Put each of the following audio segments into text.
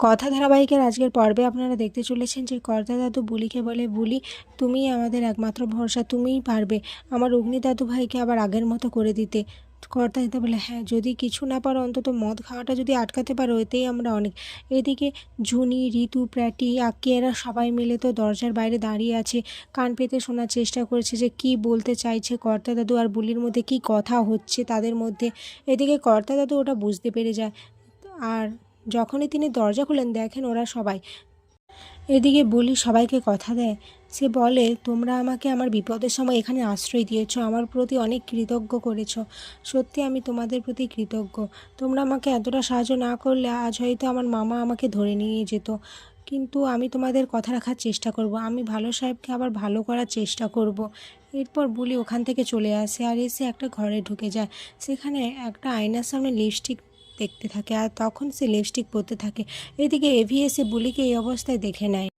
কথা ধারাবাহিকের আজকের পর্বে আপনারা দেখতে চলেছেন যে কর্তা দাদু বুলিকে বলে, বুলি তুমিই আমাদের একমাত্র ভরসা, তুমিই পারবে আমার অগ্নি দাদু ভাইকে আবার আগের মতো করে দিতে। কর্তা দাদু বলে, হ্যাঁ যদি কিছু না পারো অন্তত মদ খাওয়াটা যদি আটকাতে পারো এতেই আমরা অনেক। এদিকে ঝুনি, ঋতু, প্র্যাটি, আক্কি এরা সবাই মিলে তো দরজার বাইরে দাঁড়িয়ে আছে, কান পেতে শোনার চেষ্টা করছে যে কি বলতে চাইছে কর্তা দাদু আর বুলির মধ্যে কি কথা হচ্ছে তাদের মধ্যে। এদিকে কর্তা দাদু ওটা বুঝতে পেরে যায়, আর যখনই তিনি দরজা খুলেন দেখেন ওরা সবাই। এদিকে বুলি সবাইকে কথা দেয়, সে বলে তোমরা আমাকে আমার বিপদের সময় এখানে আশ্রয় দিয়েছো, আমার প্রতি অনেক কৃতজ্ঞ করেছো, সত্যি আমি তোমাদের প্রতি কৃতজ্ঞ। তোমরা আমাকে এতটা সাহায্য না করলে আজ হয়তো আমার মামা আমাকে ধরে নিয়ে যেত, কিন্তু আমি তোমাদের কথা রাখার চেষ্টা করব, আমি ভালো সাহেবকে আবার ভালো করার চেষ্টা করব। এরপর বুলি ওখান থেকে চলে আসে আর এসে একটা ঘরে ঢুকে যায়। সেখানে একটা আয়নার সামনে লিপস্টিক দেখতে থাকে আর তখন সে লিপস্টিক পরতে থাকে। এদিকে এভি এসে বুলিকে এই অবস্থায় দেখে নেয়।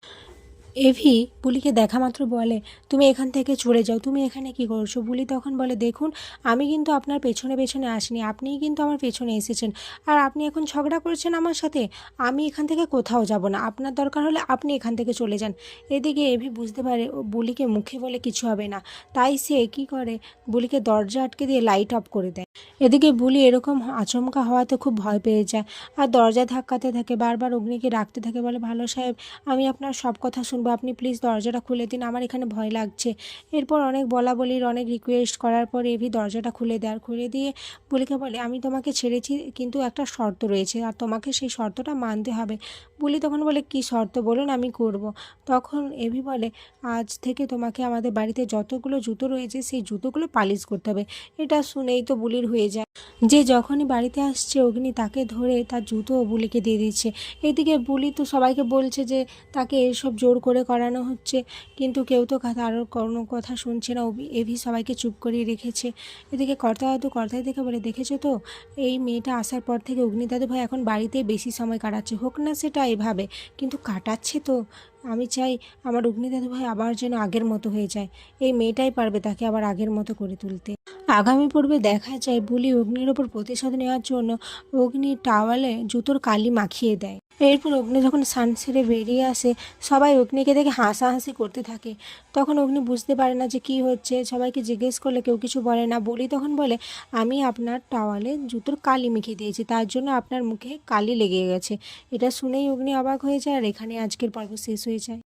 এভি বুলিকে দেখা মাত্র বলে, তুমি এখান থেকে চলে যাও, তুমি এখানে কি করছো? বুলি তখন বলে, দেখুন আমি কিন্তু আপনার পেছনে পেছনে আসিনি, আপনিই কিন্তু আমার পেছনে এসেছেন, আর আপনি এখন ঝগড়া করছেন আমার সাথে। আমি এখান থেকে কোথাও যাব না, আপনার দরকার হলে আপনি এখান থেকে চলে যান। এদিকে এভি বুঝতে পারে ও বুলিকে মুখে বলে কিছু হবে না, তাই সে কী করে, বুলিকে দরজা আটকে দিয়ে লাইট অফ করে দেয়। এদিকে বুলি এরকম আচমকা হওয়াতে খুব ভয় পেয়ে যায় আর দরজা ধাক্কাতে থাকে, বারবার অগ্নিকে ডাকতে থাকে, বলে ভালো সাহেব আমি আপনার সব কথা শুনবো, আপনি প্লিজ দরজাটা খুলে দিন, আমার এখানে ভয় লাগছে। এরপর অনেক বলাবলির অনেক রিকোয়েস্ট করার পর এভি দরজাটা খুলে দেয় আর খুলে দিয়ে বুলিকে বলে, আমি তোমাকে ছেড়েছি কিন্তু একটা শর্ত রয়েছে আর তোমাকে সেই শর্তটা মানতে হবে। বুলি তখন বলে, কি শর্ত বলুন, আমি করব। তখন এভি বলে, আজ থেকে তোমাকে আমাদের বাড়িতে যতগুলো জুতো রয়েছে সেই জুতোগুলো পালিশ করতে হবে। এটা শুনেই তো বুলির হয়ে যায়, যে যখনই বাড়িতে আসছে অগ্নি তাকে ধরে তার জুতো বুলিকে দিয়ে দিচ্ছে। এদিকে বুলি তো সবাইকে বলছে যে তাকে এসব জোর করে করানো হচ্ছে, কিন্তু কেউ তো তার কোনো কথা শুনছে না। এভি সবাইকে চুপ করিয়ে রেখেছে। এদিকে কর্তা দাদু কর্তাই দেখে বলে, দেখেছো তো এই মেয়েটা আসার পর থেকে অগ্নি দাদু ভাই এখন বাড়িতেই বেশি সময় কাটাচ্ছে, হোক না সেটা এভাবে, কিন্তু কাটাচ্ছে তো। আমি চাই আমার অগ্নি দাদু ভাই আবার যেন আগের মতো হয়ে যায়, এই মেয়েটাই পারবে তাকে আবার আগের মতো করে তুলতে। আগামী পর্বে দেখা যায় বুলি অগ্নির ওপর প্রতিশোধ নেওয়ার জন্য অগ্নির টাওয়ালে জুতোর কালি মাখিয়ে দেয়। এরপর অগ্নি যখন স্নান সেরে বেরিয়ে আসে সবাই অগ্নিকে দেখে হাসাহাসি করতে থাকে। তখন অগ্নি বুঝতে পারে না যে কি হচ্ছে, সবাইকে জিজ্ঞেস করলে কেউ কিছু বলে না। বলি তখন বলে, আমি আপনার টাওয়ালে জুতোর কালি মেখে দিয়েছি, তার জন্য আপনার মুখে কালি লেগে গেছে। এটা শুনেই অগ্নি অবাক হয়ে যায় আর এখানে আজকের পর্ব শেষ হয়ে যায়।